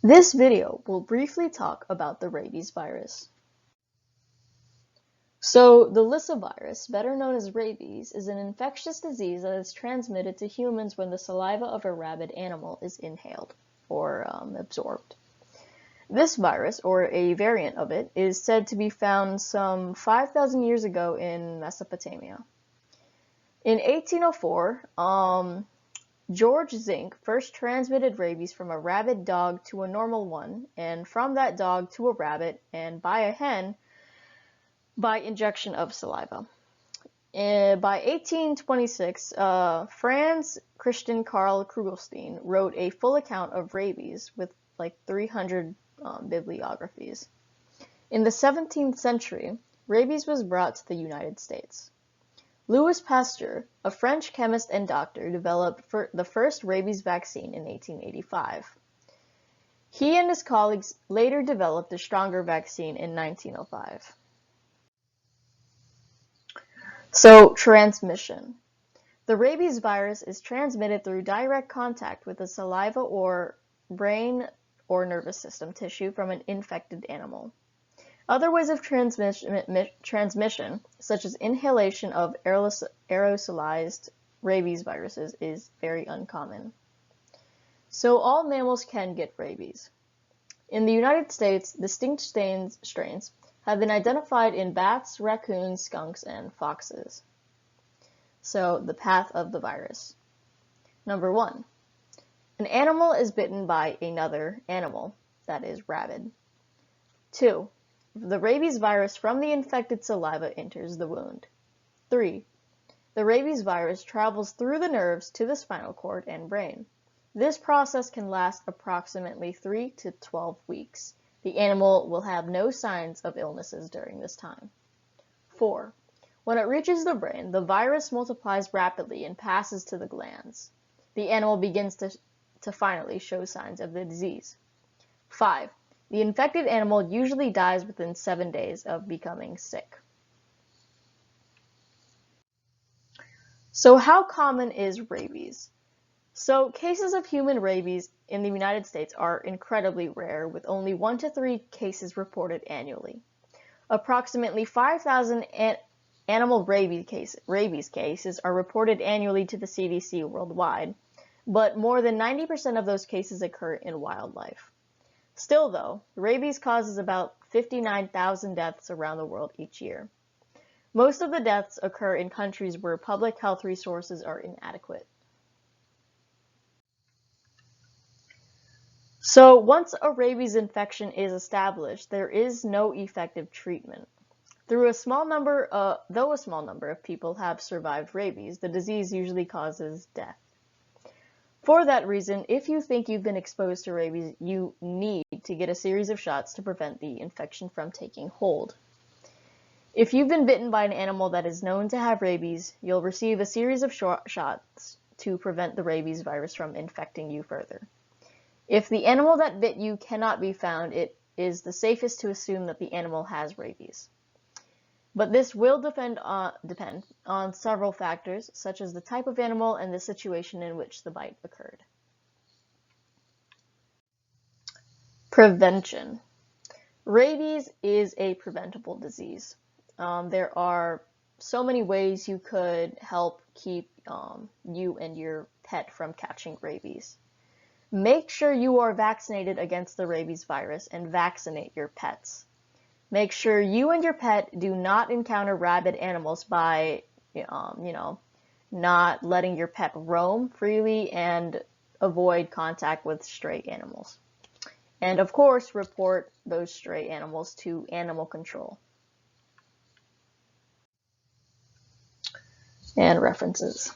This video will briefly talk about the rabies virus. So, the Lissa virus, better known as rabies, is an infectious disease that is transmitted to humans when the saliva of a rabid animal is inhaled or absorbed. This virus, or a variant of it, is said to be found some 5,000 years ago in Mesopotamia. In 1804, George Zink first transmitted rabies from a rabid dog to a normal one, and from that dog to a rabbit, and by a hen by injection of saliva. By 1826, Franz Christian Karl Krugelstein wrote a full account of rabies with like 300 bibliographies. In the 17th century, rabies was brought to the United States. Louis Pasteur, a French chemist and doctor, developed the first rabies vaccine in 1885. He and his colleagues later developed a stronger vaccine in 1905. So, transmission. The rabies virus is transmitted through direct contact with the saliva or brain or nervous system tissue from an infected animal. Other ways of transmission, such as inhalation of aerosolized rabies viruses, is very uncommon. So all mammals can get rabies. In the United States, distinct strains have been identified in bats, raccoons, skunks, and foxes. So the path of the virus. Number 1. An animal is bitten by another animal, that is rabid. 2. The rabies virus from the infected saliva enters the wound. 3. The rabies virus travels through the nerves to the spinal cord and brain. This process can last approximately 3 to 12 weeks. The animal will have no signs of illnesses during this time. 4. When it reaches the brain, the virus multiplies rapidly and passes to the glands. The animal begins to finally show signs of the disease. 5. The infected animal usually dies within 7 days of becoming sick. So how common is rabies? So cases of human rabies in the United States are incredibly rare, with only 1 to 3 cases reported annually. Approximately 5,000 animal rabies cases are reported annually to the CDC worldwide, but more than 90% of those cases occur in wildlife. Still though, rabies causes about 59,000 deaths around the world each year. Most of the deaths occur in countries where public health resources are inadequate. So once a rabies infection is established, there is no effective treatment. Though a small number of people have survived rabies, the disease usually causes death. For that reason, if you think you've been exposed to rabies, you need to get a series of shots to prevent the infection from taking hold. If you've been bitten by an animal that is known to have rabies, you'll receive a series of shots to prevent the rabies virus from infecting you further. If the animal that bit you cannot be found, it is the safest to assume that the animal has rabies. But this will depend on several factors, such as the type of animal and the situation in which the bite occurred. Prevention. Rabies is a preventable disease. There are so many ways you could help keep you and your pet from catching rabies. Make sure you are vaccinated against the rabies virus and vaccinate your pets. Make sure you and your pet do not encounter rabid animals by, not letting your pet roam freely, and avoid contact with stray animals. And of course, report those stray animals to animal control. And references.